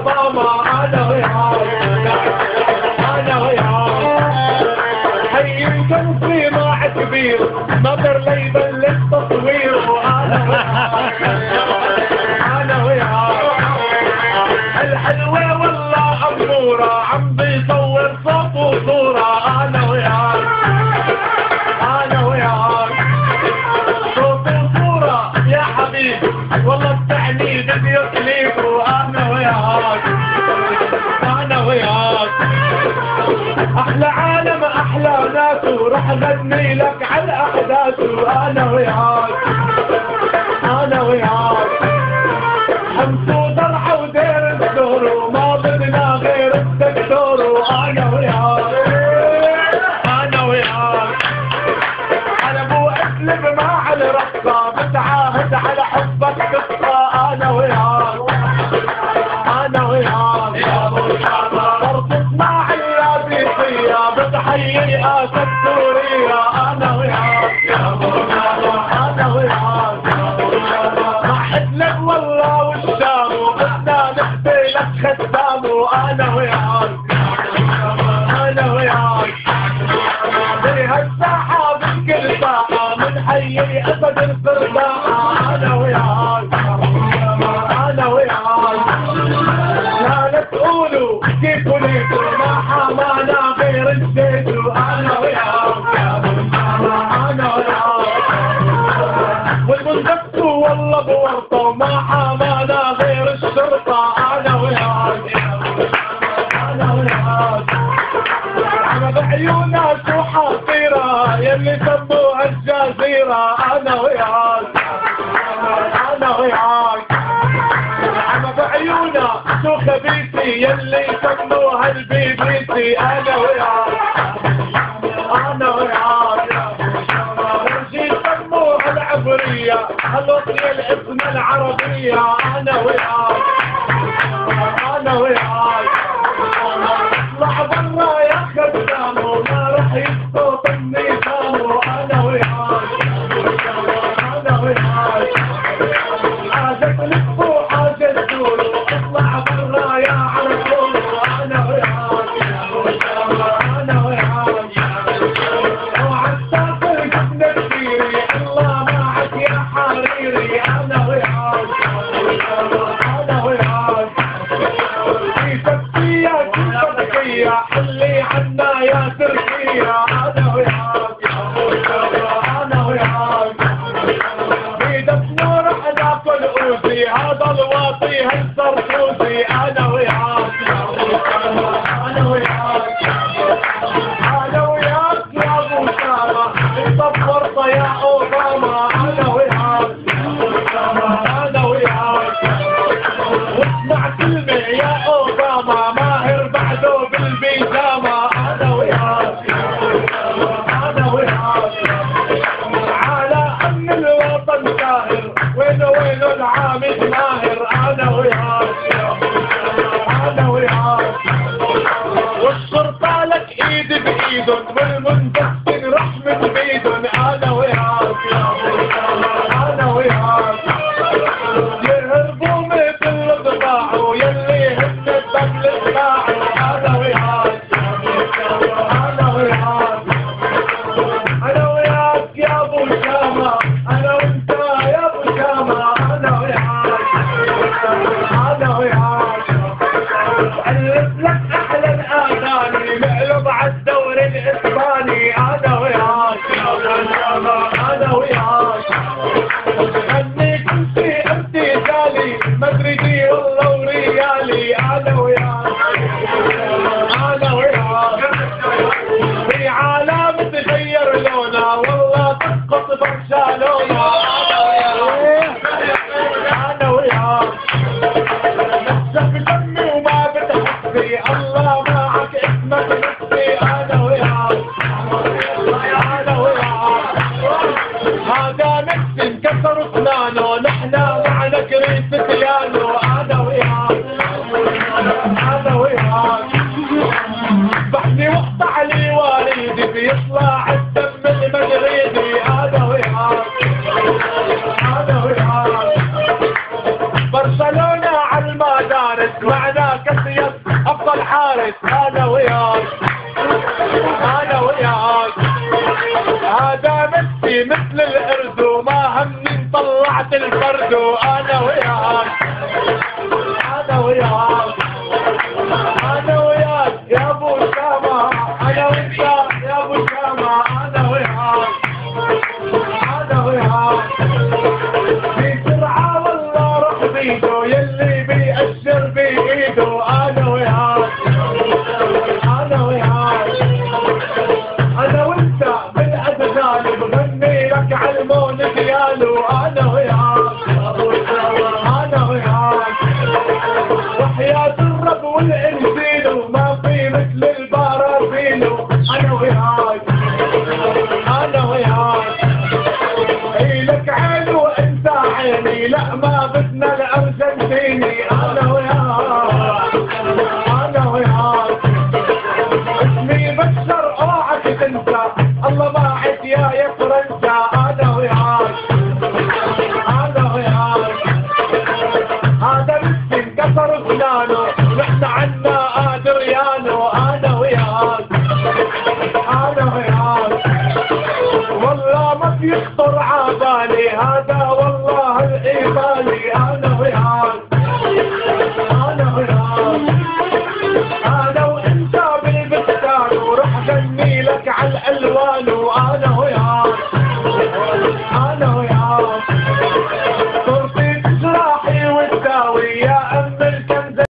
اوباما انا وياك انا وياك حي الكنسي مع كبير نظر لي يبلش تصوير وانا وياك انا وياك الحلوة والله امورة عم بيصور صوت وصورة انا وياك انا وياك صوت وصورة يا حبيبي والله بتعني فيديو كليب وانا وياك انا وياك احلى عالم احلى ناس ورح اغني لك على الاحداث وانا وياك انا وياك حمص وضرعه ودير الدور وما بدنا غير الدكتور وانا وياك انا وياك انا ابو اسلم مع الرقصه بتعاهد على حبك قصه انا وياك انا وياك يا ابو شامه برقص مع اللابسيه بتحيي اسد سوريا انا وياك يا ابو شامه انا وياك مع حدلك والله والشام وبدنا نحكي لك خدام وانا وياك انا وياك بهالساحه بكل ساعه بنحيي اسد الفرداء انا وياك انا وياك لا تقولوا كيف وليتوا ما حمانا غير الزيت وانا وياك انا وياك والمنزفت والله بورطه ما حمانا غير الشرطه انا وياك انا وياك عم بعيونها شو حاصيره يلي سموها الجزيره انا وياك انا وياك عم بعيونها شو خبيثي يلي سموها البي بي سي انا وياك انا وياك ورجي سموها العبريه هالوصيه الاسم العربيه انا وياك انا وياك اطلع برا يا خدام وما رح يسقط النظام انا وياك انا وياك حاجة تلف وحاجة تدور اطلع برا يا عرفور انا وياك انا وياك وعالسافر جبنا كثيري الله معك يا حريري انا وياك انا وياك في تبكية كل تبكية حلي عنا يا تركيا انا وياك انا وياك في دفنه رح ناكل اوزي هذا الواطي هالسرطوزي انا وياك انا وياك انا وياك يا ابو سامة انت بورطة يا اوباما انا وياك انا وياك واسمع كلمة يا اوباما ماهر بعده بالبيجامة انا وياك انا وياك على ان الوطن ساهر وينه العامد ماهر انا وياك انا وياك والشرطة لك ايد بايدن والمنتسن رحمة بيدن انا وياك انا وياك يهربوا مثل الضباع ويلي هن الدم الضباع انا وياك انا وياك انا وياك يا ابو شامة انا وانت يا ابو شامة انا وياك انا وياك الف لك احلى الاغاني مقلب عالدور الاسباني انا وياك انا وياك غني كنتي امتثالي مدريدي والله وريالي انا وياك انا وياك في عالم تغير لونه والله تسقط برشلونه انا وياك نفسك دمي وما بتحسي الله معك اسمك نفسي انا وياك انا وياك هذا نفسي انكسر اسنانه نحنا معنا كريس بيانو انا وياك انا وياك بحني واقطع لي والدي بيطلع الدم المجريدي انا وياك انا وياك برشلونة على المدارس معناك سيد افضل حارس انا وياك انا وياك. هذا ميسي مثل القرد وما همني طلعت الفرد انا وياك انا وياك انا وياك يا ابو شامة انا وانت يا ابو شامة انا وياك انا وياك. في سرعة والله روح بيده يلي بيأشر بايده انا وياك انا وياك. انا وانت بالأذان بغني لك عالمون ديالو انا وياك انا وياك. وحياة الرب والانجيل وما في مثل البرازيل انا وياك انا وياك. إلك عين وانت عيني لا ما بدنا الارجنتيني انا وياك انا وياك. اسمي بشر اوعك تنسى الله معك يا فرنسا انا وياك انا وياك. هذا مسكين كسر اسنانه نحن عنا ادريانو انا وياك انا وياك. والله ما بيخطر عبالي هذا والله الايطالي